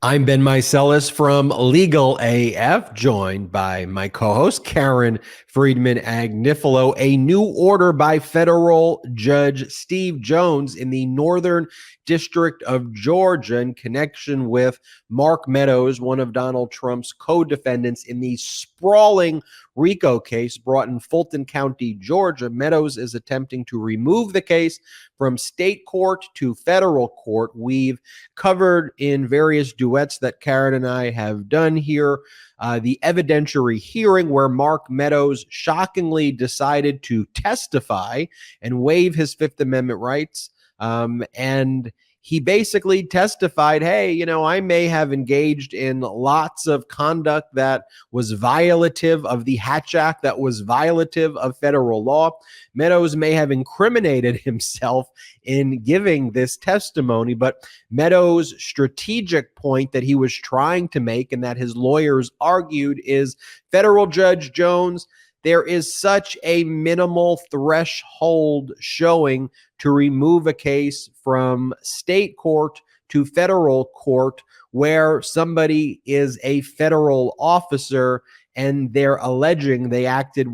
I'm Ben Meiselas from LegalAF, joined by my co-host Karen Friedman Agnifilo. A new order by federal judge Steve Jones in the Northern District of Georgia in connection with Mark Meadows, one of Donald Trump's co-defendants in the sprawling RICO case brought in Fulton County, Georgia. Meadows is attempting to remove the case from state court to federal court. We've covered in various duets that Karen and I have done here. The evidentiary hearing where Mark Meadows shockingly decided to testify and waive his Fifth Amendment rights. And he basically testified, hey, I may have engaged in lots of conduct that was violative of the Hatch Act, that was violative of federal law. Meadows may have incriminated himself in giving this testimony, but Meadows' strategic point that he was trying to make and that his lawyers argued is, federal Judge Jones, there is such a minimal threshold showing to remove a case from state court to federal court where somebody is a federal officer and they're alleging they acted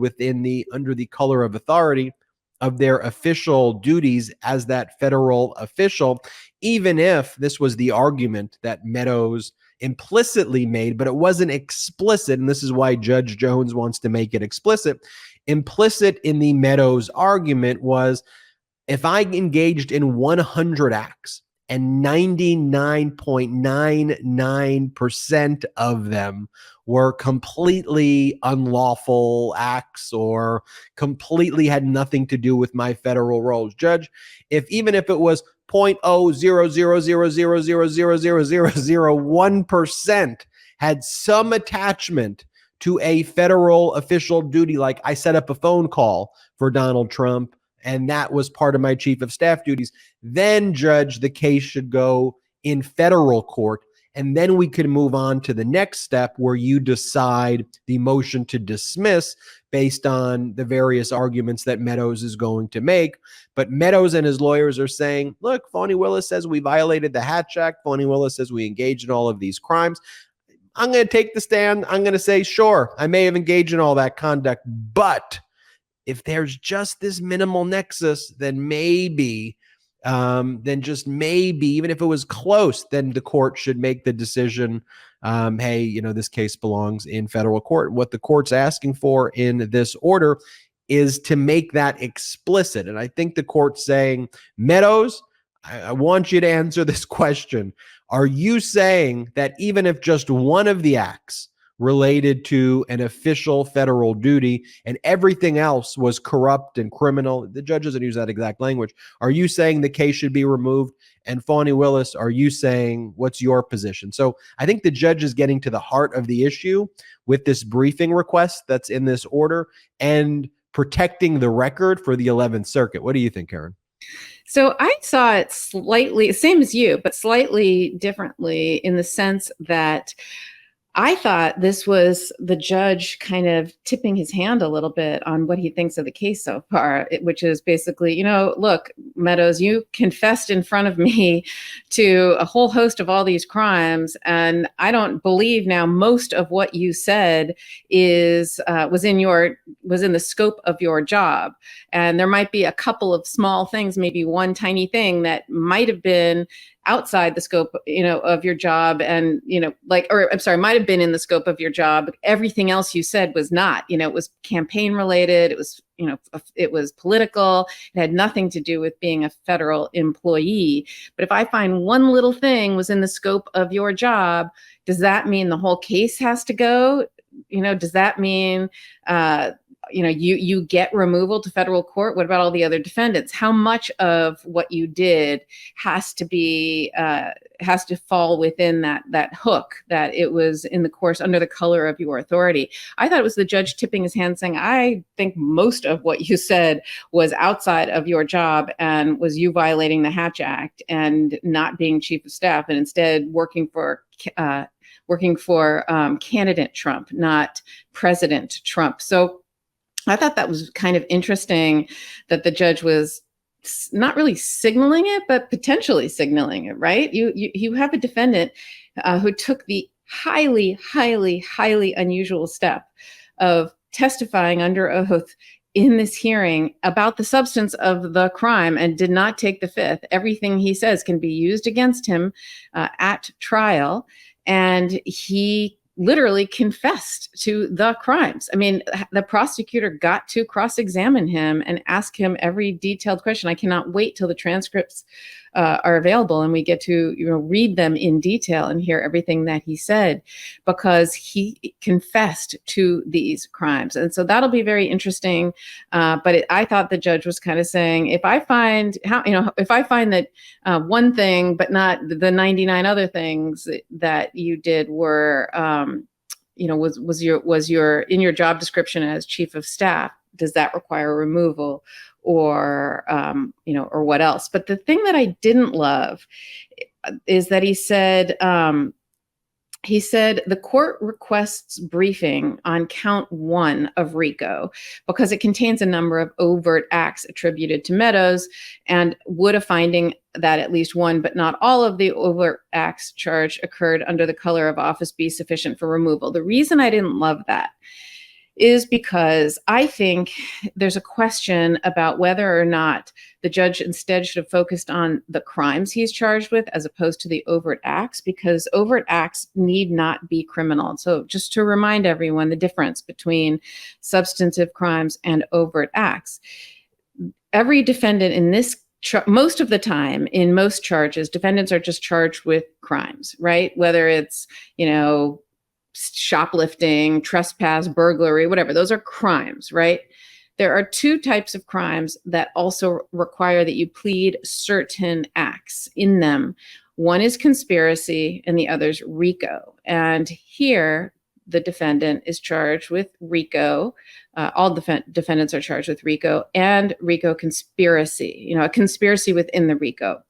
under the color of authority of their official duties as that federal official, even if this was the argument that Meadows implicitly made, but it wasn't explicit. And this is why Judge Jones wants to make it explicit. Implicit in the Meadows argument was, if I engaged in 100 acts and 99.99% of them were completely unlawful acts or completely had nothing to do with my federal roles, Judge, even if it was 0.00000000001% had some attachment to a federal official duty, like I set up a phone call for Donald Trump and that was part of my chief of staff duties, then, Judge, the case should go in federal court. And then we could move on to the next step where you decide the motion to dismiss based on the various arguments that Meadows is going to make. But Meadows and his lawyers are saying, look, Fani Willis says we violated the Hatch Act. Fani Willis says we engaged in all of these crimes. I'm going to take the stand. I'm going to say, sure, I may have engaged in all that conduct, but if there's just this minimal nexus, then maybe, just maybe, even if it was close, then the court should make the decision, hey, this case belongs in federal court. What the court's asking for in this order is to make that explicit. And I think the court's saying, Meadows, I want you to answer this question. Are you saying that even if just one of the acts related to an official federal duty and everything else was corrupt and criminal, the judge doesn't use that exact language, are you saying the case should be removed? And Fani Willis, are you saying, what's your position? So I think the judge is getting to the heart of the issue with this briefing request that's in this order and protecting the record for the 11th Circuit. What do you think, Karen? So I saw it slightly, same as you, but slightly differently in the sense that I thought this was the judge kind of tipping his hand a little bit on what he thinks of the case so far, which is basically, look, Meadows, you confessed in front of me to a whole host of all these crimes, and I don't believe now most of what you said was in the scope of your job. And there might be a couple of small things, maybe one tiny thing that might have been outside the scope, of your job, and, might have been in the scope of your job. Everything else you said was not, it was campaign related. It was, it was political. It had nothing to do with being a federal employee. But if I find one little thing was in the scope of your job, does that mean the whole case has to go? Does that mean, you get removal to federal court? What about all the other defendants? How much of what you did has to fall within that hook, that it was in the course under the color of your authority? I thought it was the judge tipping his hand saying, I think most of what you said was outside of your job and was you violating the Hatch Act and not being chief of staff, and instead working for candidate Trump, not President Trump. So I thought that was kind of interesting that the judge was not really signaling it, but potentially signaling it, right? You have a defendant who took the highly, highly, highly unusual step of testifying under oath in this hearing about the substance of the crime and did not take the fifth. Everything he says can be used against him at trial. And he literally confessed to the crimes. I mean, the prosecutor got to cross-examine him and ask him every detailed question. I cannot wait till the transcripts are available and we get to read them in detail and hear everything that he said, because he confessed to these crimes. And so that'll be very interesting. But I thought the judge was kind of saying, if I find that one thing, but not the 99 other things that you did were, was your in your job description as chief of staff, does that require removal, or or what else? But the thing that I didn't love is that he said the court requests briefing on count 1 of RICO because it contains a number of overt acts attributed to Meadows, and would a finding that at least one but not all of the overt acts charged occurred under the color of office be sufficient for removal. The reason I didn't love that is because I think there's a question about whether or not the judge instead should have focused on the crimes he's charged with as opposed to the overt acts, because overt acts need not be criminal. So just to remind everyone the difference between substantive crimes and overt acts. Every defendant in this most of the time, in most charges, defendants are just charged with crimes, right? Whether it's, shoplifting, trespass, burglary, whatever. Those are crimes, right? There are 2 types of crimes that also require that you plead certain acts in them. One is conspiracy and the other is RICO. And here, the defendant is charged with RICO. All defendants are charged with RICO and RICO conspiracy, a conspiracy within the RICO.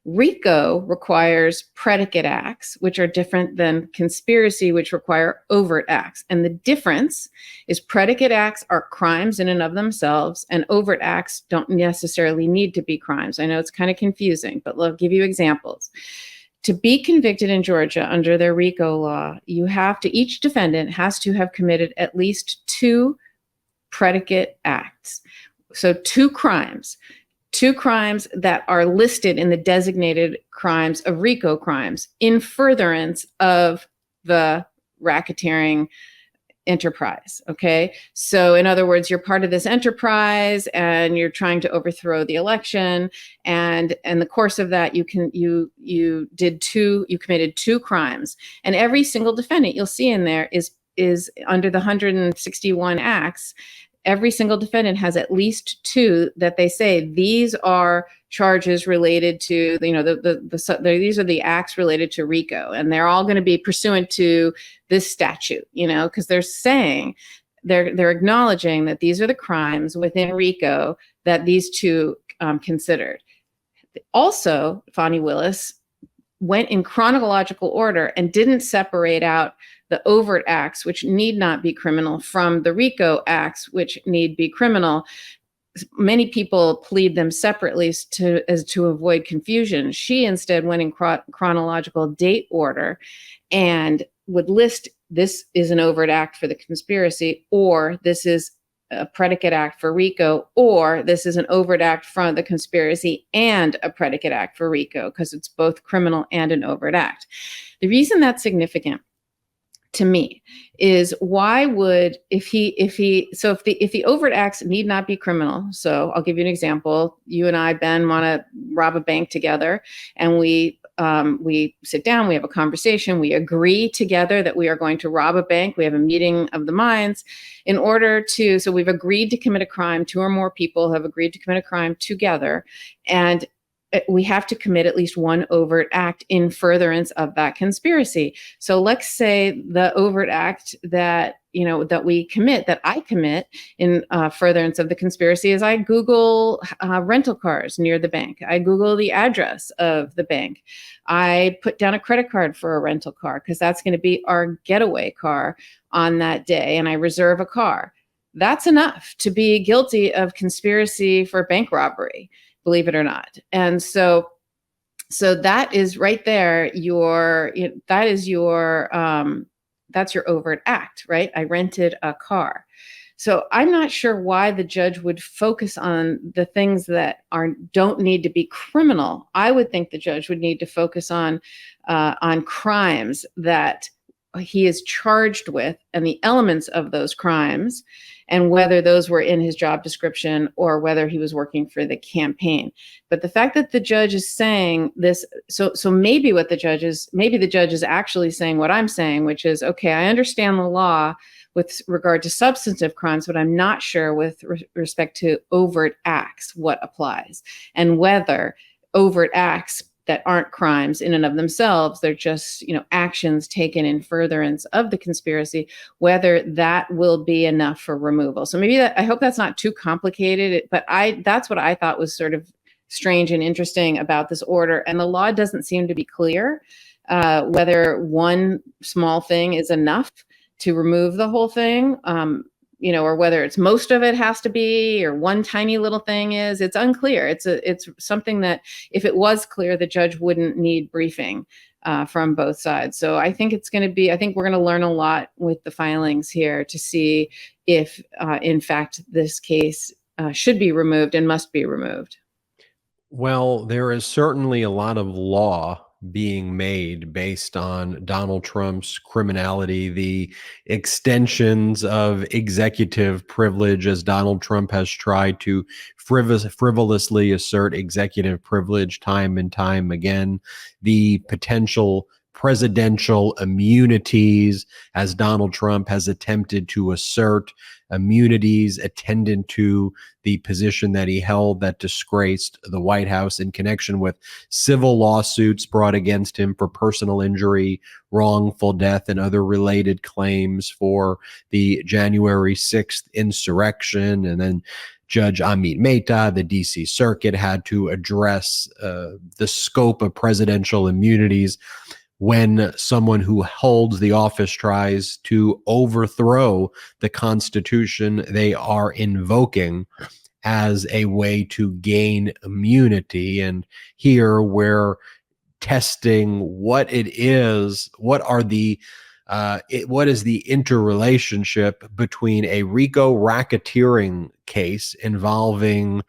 RICO requires predicate acts, which are different than conspiracy, which require overt acts. And the difference is predicate acts are crimes in and of themselves, and overt acts don't necessarily need to be crimes. I know it's kind of confusing, but I'll give you examples. To be convicted in Georgia under their RICO law, each defendant has to have committed at least 2 predicate acts. So 2 crimes that are listed in the designated crimes of RICO crimes in furtherance of the racketeering enterprise. Okay. So in other words, you're part of this enterprise and you're trying to overthrow the election. And in the course of that, you committed 2 crimes, and every single defendant you'll see in there is under the 161 acts. Every single defendant has at least 2 that they say these are charges related to, these are the acts related to RICO, and they're all going to be pursuant to this statute, because they're saying they're acknowledging that these are the crimes within RICO that these 2 considered. Also, Fani Willis went in chronological order and didn't separate out the overt acts, which need not be criminal, from the RICO acts, which need be criminal. Many people plead them separately to avoid confusion. She instead went in chronological date order and would list, this is an overt act for the conspiracy, or this is a predicate act for RICO, or this is an overt act from the conspiracy and a predicate act for RICO, because it's both criminal and an overt act. The reason that's significant to me is, why would, if the overt acts need not be criminal. So I'll give you an example. You and I, Ben, want to rob a bank together, and we sit down, we have a conversation, we agree together that we are going to rob a bank. We have a meeting of the minds so we've agreed to commit a crime. 2 or more people have agreed to commit a crime together, and we have to commit at least 1 overt act in furtherance of that conspiracy. So let's say the overt act that I commit in furtherance of the conspiracy is I Google rental cars near the bank. I Google the address of the bank. I put down a credit card for a rental car because that's going to be our getaway car on that day, and I reserve a car. that's enough to be guilty of conspiracy for bank robbery, believe it or not. And so that is right there. That's your overt act, right? I rented a car. So I'm not sure why the judge would focus on the things that don't need to be criminal. I would think the judge would need to focus on crimes that he is charged with and the elements of those crimes, and whether those were in his job description or whether he was working for the campaign. But the fact that the judge is saying this, so maybe the judge is actually saying what I'm saying, which is, okay, I understand the law with regard to substantive crimes, but I'm not sure with respect to overt acts what applies, and whether overt acts that aren't crimes in and of themselves, they're just, actions taken in furtherance of the conspiracy, whether that will be enough for removal. So maybe I hope that's not too complicated, but that's what I thought was sort of strange and interesting about this order. And the law doesn't seem to be clear whether one small thing is enough to remove the whole thing, or whether it's most of it has to be, or one tiny little thing is. It's unclear. It's something that, if it was clear, the judge wouldn't need briefing from both sides. So I think we're going to learn a lot with the filings here to see if, in fact, this case should be removed and must be removed. Well, there is certainly a lot of law being made based on Donald Trump's criminality, the extensions of executive privilege, as Donald Trump has tried to frivolously assert executive privilege time and time again, the potential presidential immunities, as Donald Trump has attempted to assert immunities attendant to the position that he held that disgraced the White House in connection with civil lawsuits brought against him for personal injury, wrongful death, and other related claims for the January 6th insurrection. And then Judge Amit Mehta, the D.C. Circuit, had to address the scope of presidential immunities when someone who holds the office tries to overthrow the Constitution they are invoking as a way to gain immunity. And here we're testing what it is, what is the interrelationship between a RICO racketeering case involving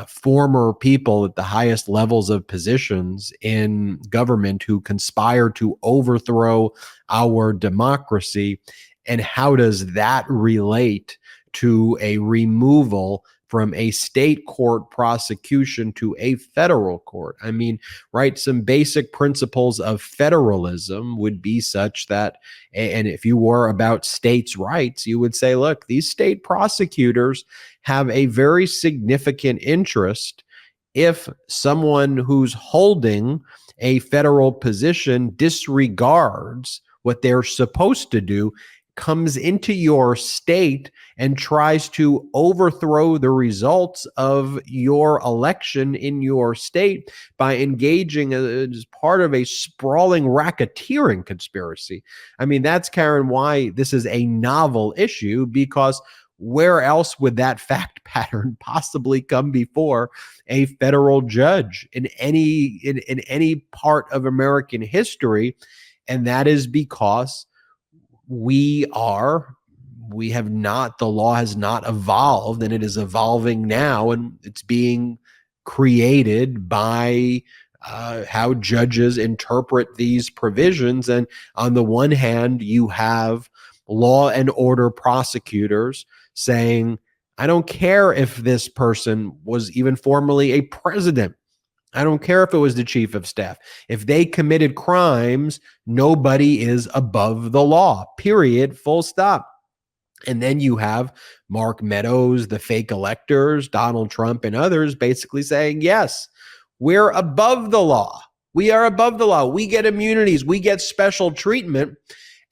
former people at the highest levels of positions in government who conspire to overthrow our democracy, and how does that relate to a removal from a state court prosecution to a federal court? I mean, right, some basic principles of federalism would be such that, and if you were about states' rights, you would say, look, these state prosecutors have a very significant interest if someone who's holding a federal position disregards what they're supposed to do, comes into your state and tries to overthrow the results of your election in your state by engaging as part of a sprawling racketeering conspiracy. I mean, that's, Karen, why this is a novel issue, because where else would that fact pattern possibly come before a federal judge in any part of American history? And that is because the law has not evolved, and it is evolving now, and it's being created by how judges interpret these provisions. And on the one hand, you have law and order prosecutors saying, I don't care if this person was even formerly a president. I don't care if it was the chief of staff. If they committed crimes, nobody is above the law, period, full stop. And then you have Mark Meadows, the fake electors, Donald Trump, and others basically saying, yes, we're above the law. We are above the law. We get immunities. We get special treatment.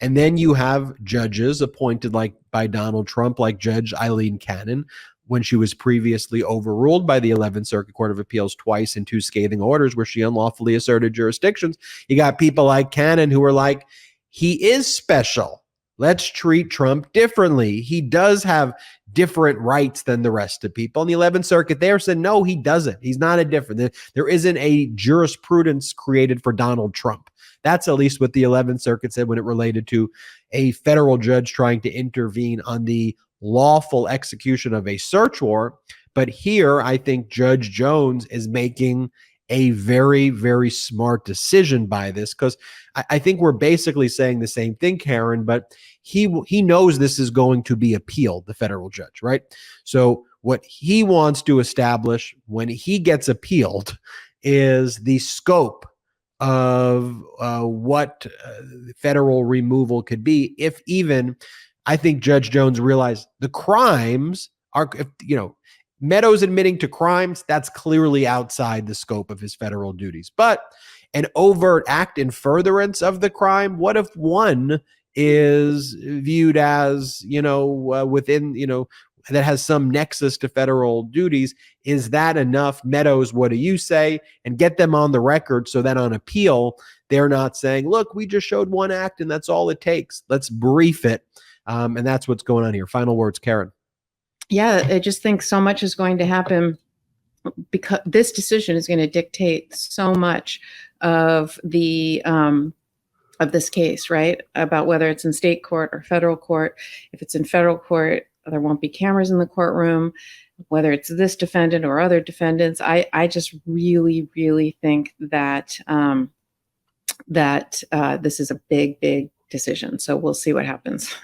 And then you have judges appointed by Donald Trump, like Judge Eileen Cannon, when she was previously overruled by the 11th Circuit Court of Appeals twice in two scathing orders where she unlawfully asserted jurisdictions. You got people like Cannon who are like, he is special. let's treat Trump differently. He does have different rights than the rest of people. And the 11th Circuit there said, no, he doesn't. He's not a different. There isn't a jurisprudence created for Donald Trump. That's at least what the 11th Circuit said when it related to a federal judge trying to intervene on the lawful execution of a search warrant. But here, I think Judge Jones is making a very, very smart decision by this, because I think we're basically saying the same thing, Karen, but he knows this is going to be appealed, the federal judge, right? So what he wants to establish when he gets appealed is the scope of what federal removal could be, if even. I think Judge Jones realized the crimes are, Meadows admitting to crimes, that's clearly outside the scope of his federal duties. But an overt act in furtherance of the crime, what if one is viewed as, within, that has some nexus to federal duties? Is that enough? Meadows, what do you say? And get them on the record so that on appeal, they're not saying, look, we just showed one act and that's all it takes. Let's brief it. And that's what's going on here. Final words, Karen. Yeah, I just think so much is going to happen, because this decision is going to dictate so much of the of this case, right? About whether it's in state court or federal court. If it's in federal court, there won't be cameras in the courtroom. Whether it's this defendant or other defendants, I just really, really think that this is a big, big decision. So we'll see what happens.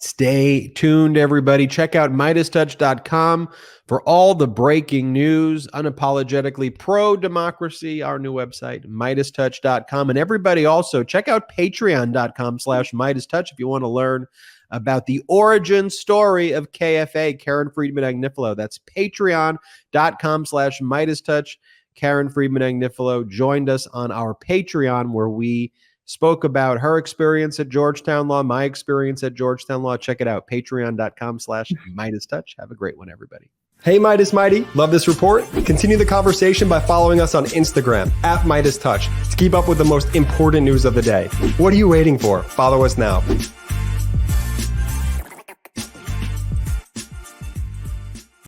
Stay tuned, everybody. Check out MeidasTouch.com for all the breaking news, unapologetically pro-democracy, our new website, MeidasTouch.com. And everybody also check out Patreon.com/MeidasTouch if you want to learn about the origin story of KFA, Karen Friedman Agnifilo. That's Patreon.com/MeidasTouch. Karen Friedman Agnifilo joined us on our Patreon, where we spoke about her experience at Georgetown Law, my experience at Georgetown Law. Check it out, patreon.com/MeidasTouch. Have a great one, everybody. Hey, Meidas Mighty. Love this report? Continue the conversation by following us on Instagram @MeidasTouch to keep up with the most important news of the day. What are you waiting for? Follow us now.